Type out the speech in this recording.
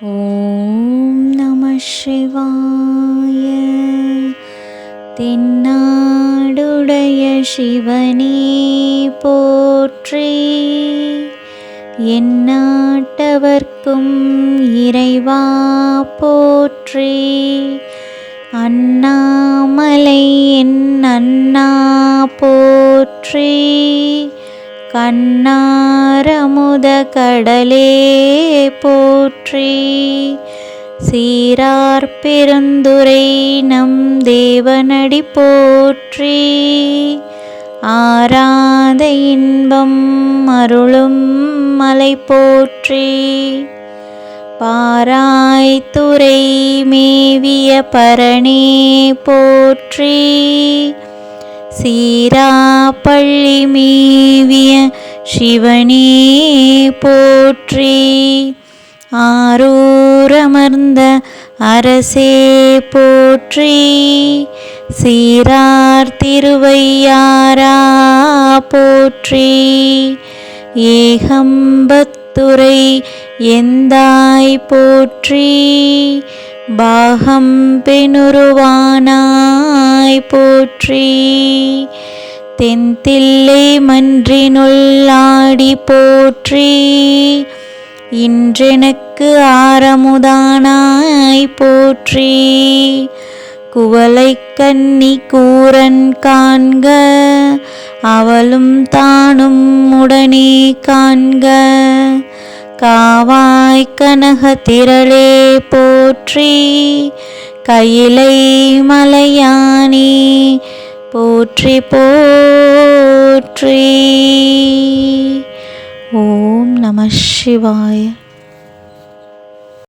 ஓம் நம சிவாய. தென்னாடுடைய சிவனே போற்றி, எந்நாட்டவர்க்கும் இறைவா போற்றி. அண்ணாமலை என் அண்ணா போற்றி, கண்ணாரமுத கடலே போற்றி. சீரார் பெருந்துரை நம் தேவனடி போற்றி, ஆராத இன்பம் அருளும் மலை போற்றி. பாராய்த்துறை மேவிய பரணே போற்றி, சீராப்பள்ளி மேவிய சிவனே போற்றி. ஆரூரமர்ந்த அரசே போற்றி, சீரார் திருவையாரா போற்றி. ஏகம்பத்துரை எந்தாய் போற்றி, பாகம் பெணுருவானாய் போற்றி. தென்தில்லை மன்றினுள் ஆடி போற்றி, இன்றெனக்கு ஆரமுதானாய் போற்றி. குவளை கன்னி கூரன் காண்க, அவளும் தானும் உடனே காண்க. காவாய் கனக திரளே போற்றி, கையிலை மலையானே போற்றி போற்றி. ஓம் நம சிவாய.